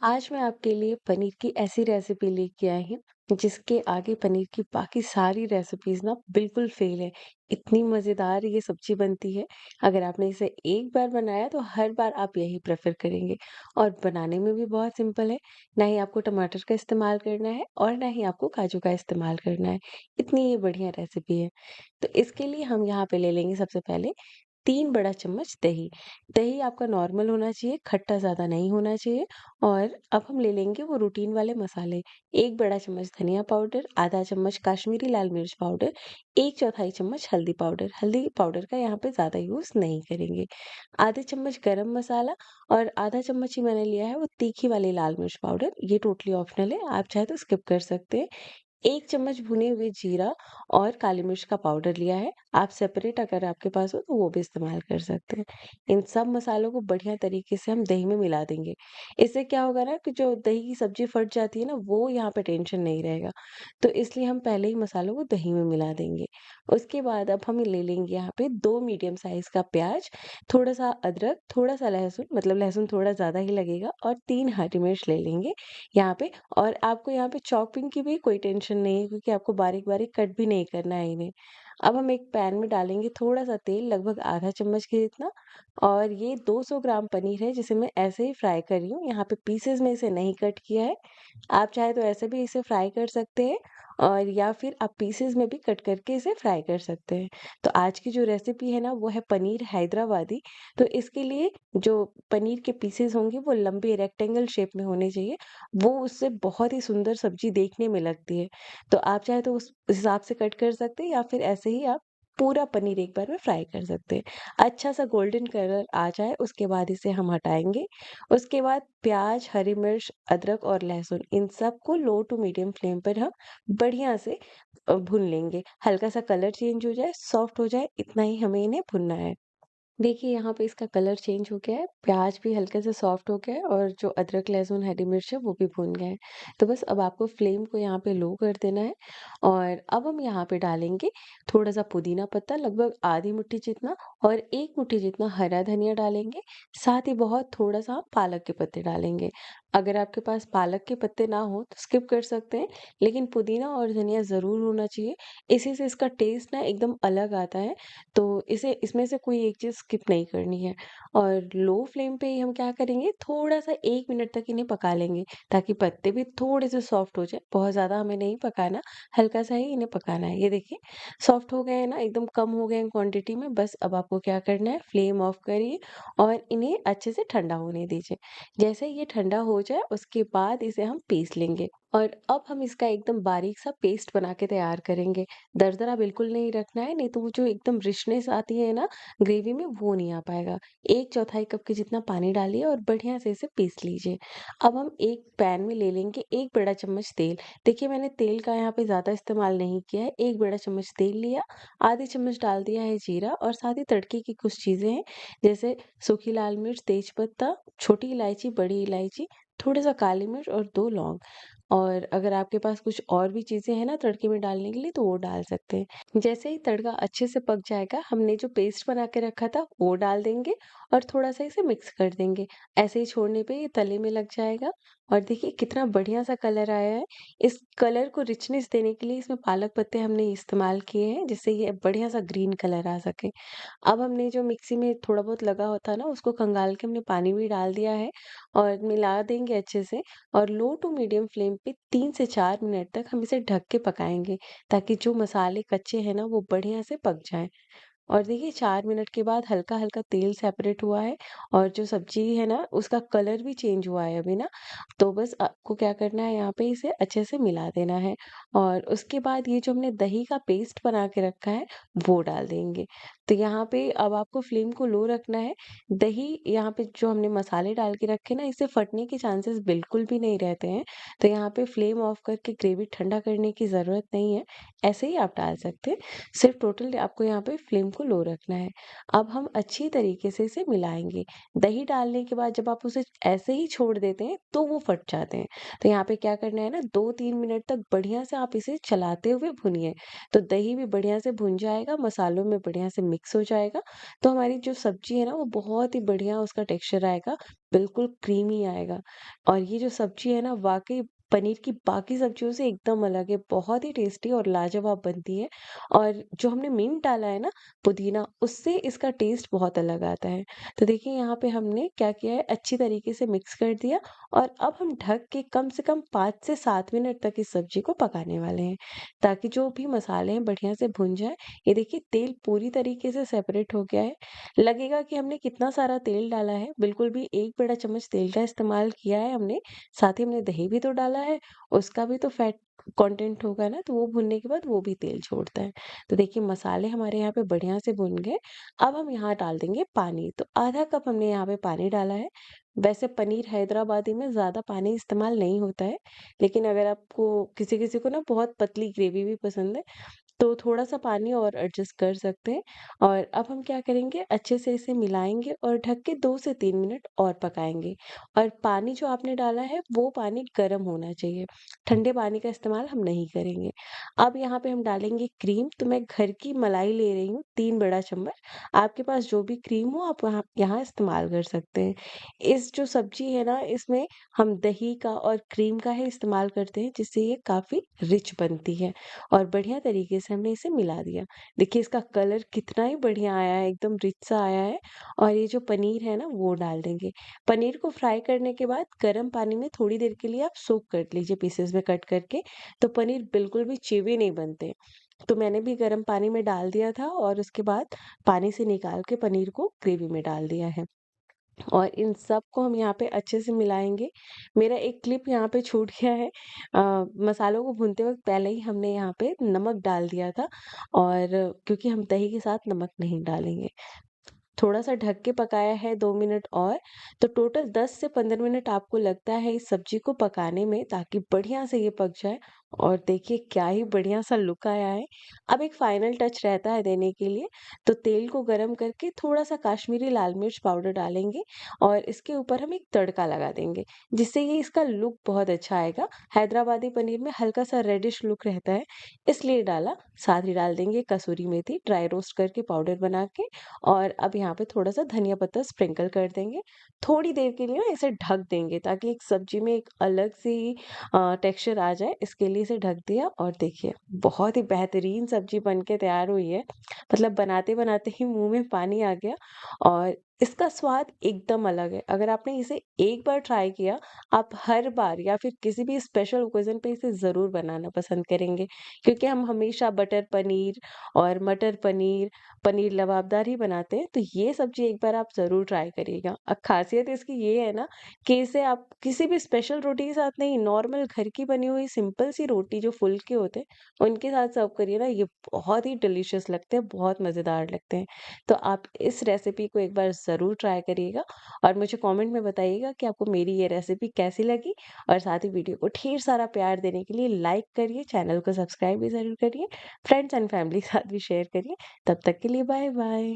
आज मैं आपके लिए पनीर की ऐसी रेसिपी लेके आई हूँ जिसके आगे पनीर की बाकी सारी रेसिपीज ना बिल्कुल फेल है। इतनी मज़ेदार ये सब्जी बनती है। अगर आपने इसे एक बार बनाया तो हर बार आप यही प्रेफर करेंगे। और बनाने में भी बहुत सिंपल है। ना ही आपको टमाटर का इस्तेमाल करना है और ना ही आपको काजू का इस्तेमाल करना है। इतनी ये बढ़िया रेसिपी है। तो इसके लिए हम यहाँ पे ले लेंगे सबसे पहले 3 बड़ा चम्मच दही। दही आपका नॉर्मल होना चाहिए, खट्टा ज़्यादा नहीं होना चाहिए। और अब हम ले लेंगे वो रूटीन वाले मसाले। 1 बड़ा चम्मच धनिया पाउडर, आधा चम्मच काश्मीरी लाल मिर्च पाउडर, 1/4 चम्मच हल्दी पाउडर। हल्दी पाउडर का यहाँ पे ज़्यादा यूज़ नहीं करेंगे। आधे चम्मच गरम मसाला और आधा चम्मच ही मैंने लिया है वो तीखी वाली लाल मिर्च पाउडर। ये टोटली ऑप्शनल है, आप चाहे तो स्किप कर सकते हैं। 1 चम्मच भुने हुए जीरा और काली मिर्च का पाउडर लिया है। आप सेपरेट अगर आपके पास हो तो वो भी इस्तेमाल कर सकते हैं। इन सब मसालों को बढ़िया तरीके से हम दही में मिला देंगे। इससे क्या होगा ना कि जो दही की सब्ज़ी फट जाती है ना, वो यहाँ पे टेंशन नहीं रहेगा। तो इसलिए हम पहले ही मसालों को दही में मिला देंगे। उसके बाद अब हम ले लेंगे यहाँ पे 2 मीडियम साइज़ का प्याज़, थोड़ा-सा अदरक, थोड़ा-सा लहसुन, मतलब लहसुन थोड़ा ज़्यादा ही लगेगा, और 3 हरी मिर्च ले लेंगे यहाँ पे। और आपको यहाँ पे चॉपिंग की भी कोई टेंशन नहीं है, क्योंकि आपको बारीक-बारीक कट भी नहीं करना है इन्हें। अब हम एक पैन में डालेंगे थोड़ा-सा तेल, लगभग आधा चम्मच के जितना। और ये 200 ग्राम पनीर है जिसे मैं ऐसे ही फ्राई कर रही हूँ। यहाँ पे पीसेज़ में इसे नहीं कट किया है। आप चाहे तो ऐसे भी इसे फ्राई कर सकते हैं, और या फिर आप पीसेज़ में भी कट करके इसे फ्राई कर सकते हैं। तो आज की जो रेसिपी है ना, वो है पनीर हैदराबादी। तो इसके लिए जो पनीर के पीसेज़ होंगे वो लंबे रेक्टेंगल शेप में होने चाहिए। वो उससे बहुत ही सुंदर सब्ज़ी देखने में लगती है। तो आप चाहे तो उस हिसाब से कट कर सकते हैं, या फिर ऐसे ही आप पूरा पनीर एक बार में फ्राई कर सकते हैं। अच्छा-सा गोल्डन कलर आ जाए उसके बाद इसे हम हटाएँगे। उसके बाद प्याज़, हरी मिर्च, अदरक और लहसुन, इन सबको लो टू मीडियम फ्लेम पर हम बढ़िया से भून लेंगे। हल्का-सा कलर चेंज हो जाए, सॉफ्ट हो जाए, इतना ही हमें इन्हें भूनना है। देखिए, यहाँ पे इसका कलर चेंज हो गया है, प्याज़ भी हल्के से सॉफ्ट हो गया है, और जो अदरक, लहसुन, हरी मिर्च है वो भी भून गए हैं। तो बस अब आपको फ्लेम को यहाँ पे लो कर देना है। और अब हम यहाँ पे डालेंगे थोड़ा-सा पुदीना पत्ता, लगभग आधी मुट्ठी जितना, और 1 मुट्ठी जितना हरा धनिया डालेंगे। साथ ही बहुत थोड़ा-सा हम पालक के पत्ते डालेंगे। अगर आपके पास पालक के पत्ते ना हो तो स्किप कर सकते हैं, लेकिन पुदीना और धनिया ज़रूर होना चाहिए। इसी से इसका टेस्ट ना एकदम अलग आता है। तो इसे इसमें से कोई एक चीज़ स्किप नहीं करनी है। और लो फ्लेम पे ही हम क्या करेंगे, थोड़ा-सा 1 मिनट तक इन्हें पका लेंगे, ताकि पत्ते भी थोड़े से सॉफ्ट हो जाएँ। बहुत ज़्यादा हमें नहीं पकाना, हल्का-सा ही इन्हें पकाना है। ये देखिए, सॉफ्ट हो गए हैं ना, एकदम कम हो गए हैं क्वांटिटी में। बस अब आपको क्या करना है, फ्लेम ऑफ करिए और इन्हें अच्छे से ठंडा होने दीजिए। जैसे ही ये ठंडा हो जाए उसके बाद इसे हम पीस लेंगे। और अब हम इसका एकदम बारीक-सा पेस्ट बना के तैयार करेंगे। दरदरा बिल्कुल नहीं रखना है, नहीं तो वो जो एकदम रिचनेस आती है ना ग्रेवी में, वो नहीं आ पाएगा। 1/4 कप के जितना पानी डालिए और बढ़िया से इसे पीस लीजिए। अब हम एक पैन में ले लेंगे 1 बड़ा चम्मच तेल। देखिए, मैंने तेल का यहाँ पे ज़्यादा इस्तेमाल नहीं किया है। 1 बड़ा चम्मच तेल लिया, आधे चम्मच डाल दिया है जीरा, और साथ ही तड़के की कुछ चीज़ें हैं, जैसे सूखी लाल मिर्च, तेजपत्ता, छोटी इलायची, बड़ी इलायची, थोड़ा-सा काली मिर्च और 2 लौंग। और अगर आपके पास कुछ और भी चीज़ें हैं ना तड़के में डालने के लिए, तो वो डाल सकते हैं। जैसे ही तड़का अच्छे से पक जाएगा, हमने जो पेस्ट बना के रखा था वो डाल देंगे, और थोड़ा-सा इसे मिक्स कर देंगे। ऐसे ही छोड़ने पे ये तले में लग जाएगा। और देखिए कितना बढ़िया-सा कलर आया है। इस कलर को रिचनेस देने के लिए इसमें पालक पत्ते हमने इस्तेमाल किए हैं, जिससे ये बढ़िया-सा ग्रीन कलर आ सके। अब हमने जो मिक्सी में थोड़ा बहुत लगा हुआ था ना, उसको खंगाल के हमने पानी भी डाल दिया है, और मिला देंगे अच्छे से। और लो टू मीडियम फ्लेम पे 3 से 4 मिनट तक हम इसे ढक के पकाएँगे, ताकि जो मसाले कच्चे हैं ना वो बढ़िया से पक जाएँ। और देखिए 4 मिनट के बाद हल्का-हल्का तेल सेपरेट हुआ है, और जो सब्ज़ी है ना उसका कलर भी चेंज हुआ है अभी ना। तो बस आपको क्या करना है, यहाँ पे इसे अच्छे से मिला देना है। और उसके बाद ये जो हमने दही का पेस्ट बना के रखा है वो डाल देंगे। तो यहाँ पे अब आपको फ्लेम को लो रखना है। दही यहाँ पे जो हमने मसाले डाल के रखे ना, इससे फटने के चांसेस बिल्कुल भी नहीं रहते हैं। तो यहाँ पे फ्लेम ऑफ करके ग्रेवी ठंडा करने की ज़रूरत नहीं है, ऐसे ही आप डाल सकते हैं। सिर्फ टोटल आपको यहाँ पे फ्लेम को लो रखना है। अब हम अच्छी तरीके से इसे मिलाएँगे। दही डालने के बाद जब आप उसे ऐसे ही छोड़ देते हैं तो वो फट जाते हैं। तो यहाँ पे क्या करना है ना, 2-3 मिनट तक बढ़िया से आप इसे चलाते हुए भूनिए। तो दही भी बढ़िया से भुन जाएगा, मसालों में बढ़िया से मिक्स हो जाएगा, तो हमारी जो सब्ज़ी है ना वो बहुत ही बढ़िया उसका टेक्सचर आएगा, बिल्कुल क्रीमी आएगा। और ये जो सब्ज़ी है ना वाक़ई पनीर की बाकी सब्जियों से एकदम अलग है, बहुत ही टेस्टी और लाजवाब बनती है। और जो हमने मिंट डाला है ना, पुदीना, उससे इसका टेस्ट बहुत अलग आता है। तो देखिए यहाँ पे हमने क्या किया है, अच्छी तरीके से मिक्स कर दिया और अब हम ढक के कम से कम 5 से 7 मिनट तक इस सब्ज़ी को पकाने वाले हैं, ताकि जो भी मसाले हैं बढ़िया से भुन जाएँ। ये देखिए तेल पूरी तरीके से सेपरेट हो गया है। लगेगा कि हमने कितना सारा तेल डाला है, बिल्कुल भी 1 बड़ा चम्मच तेल का इस्तेमाल किया है हमने। साथ ही हमने दही भी तो डाला है, उसका भी तो फैट कंटेंट होगा ना, तो वो भुनने के बाद वो भी तेल छोड़ता है। तो देखिए मसाले हमारे यहाँ पे बढ़िया से भुन गए। अब हम यहाँ डाल देंगे पानी, तो आधा कप हमने यहाँ पे पानी डाला है। वैसे पनीर हैदराबादी में ज़्यादा पानी इस्तेमाल नहीं होता है, लेकिन अगर आपको किसी-किसी को ना बहुत पतली ग्रेवी भी पसंद है, तो थोड़ा-सा पानी और एडजस्ट कर सकते हैं। और अब हम क्या करेंगे, अच्छे से इसे मिलाएँगे और ढक के 2 से 3 मिनट और पकाएँगे। और पानी जो आपने डाला है, वो पानी गर्म होना चाहिए, ठंडे पानी का इस्तेमाल हम नहीं करेंगे। अब यहाँ पे हम डालेंगे क्रीम, तो मैं घर की मलाई ले रही हूँ 3 बड़ा चम्मच। आपके पास जो भी क्रीम हो आप वहाँ यहाँ इस्तेमाल कर सकते हैं। इस जो सब्ज़ी है ना, इसमें हम दही का और क्रीम का ही इस्तेमाल करते हैं, जिससे ये काफ़ी रिच बनती है। और बढ़िया तरीके से हमने इसे मिला दिया। देखिए इसका कलर कितना ही बढ़िया आया है, एकदम रिच सा आया है। और ये जो पनीर है ना वो डाल देंगे। पनीर को फ्राई करने के बाद गर्म पानी में थोड़ी देर के लिए आप सोक कर लीजिए पीसेस में कट करके, तो पनीर बिल्कुल भी चिवे नहीं बनते। तो मैंने भी गर्म पानी में डाल दिया था और उसके बाद पानी से निकाल के पनीर को ग्रेवी में डाल दिया है। और इन सबको हम यहाँ पे अच्छे से मिलाएँगे। मेरा एक क्लिप यहाँ पे छूट गया है। मसालों को भूनते वक़्त पहले ही हमने यहाँ पे नमक डाल दिया था, और क्योंकि हम दही के साथ नमक नहीं डालेंगे। थोड़ा-सा ढक के पकाया है 2 मिनट और, तो टोटल 10 से 15 मिनट आपको लगता है इस सब्ज़ी को पकाने में, ताकि बढ़िया से ये पक जाए। और देखिए क्या ही बढ़िया-सा लुक आया है। अब एक फाइनल टच रहता है देने के लिए, तो तेल को गरम करके थोड़ा-सा कश्मीरी लाल मिर्च पाउडर डालेंगे और इसके ऊपर हम एक तड़का लगा देंगे, जिससे ये इसका लुक बहुत अच्छा आएगा। हैदराबादी पनीर में हल्का-सा रेडिश लुक रहता है, इसलिए डाला। साथ ही डाल देंगे कसूरी मेथी ड्राई रोस्ट करके पाउडर बना के, और अब यहाँ पे थोड़ा-सा धनिया पत्ता स्प्रिंकल कर देंगे। थोड़ी देर के लिए ना इसे ढक देंगे, ताकि एक सब्ज़ी में एक अलग सी टेक्सचर आ जाए, इसके लिए इसे ढक दिया। और देखिए बहुत ही बेहतरीन सब्ज़ी बन के तैयार हुई है। मतलब बनाते-बनाते ही मुँह में पानी आ गया। और इसका स्वाद एकदम अलग है। अगर आपने इसे एक बार ट्राई किया, आप हर बार या फिर किसी भी स्पेशल ओकेज़न पे इसे ज़रूर बनाना पसंद करेंगे। क्योंकि हम हमेशा बटर पनीर और मटर पनीर, पनीर लबाबदार ही बनाते हैं, तो ये सब्ज़ी एक बार आप ज़रूर ट्राई करिएगा। ख़ासियत इसकी ये है ना कि इसे आप किसी भी स्पेशल रोटी के साथ नहीं, नॉर्मल घर की बनी हुई सिंपल सी रोटी जो फुल्के होते हैं, उनके साथ सर्व करिए ना, ये बहुत ही डिलीशियस लगते हैं, बहुत मज़ेदार लगते हैं। तो आप इस रेसिपी को एक बार ज़रूर ट्राई करिएगा और मुझे कमेंट में बताइएगा कि आपको मेरी ये रेसिपी कैसी लगी। और साथ ही वीडियो को ढेर सारा प्यार देने के लिए लाइक करिए, चैनल को सब्सक्राइब भी ज़रूर करिए, फ्रेंड्स एंड फैमिली के साथ भी शेयर करिए। तब तक के लिए बाय बाय।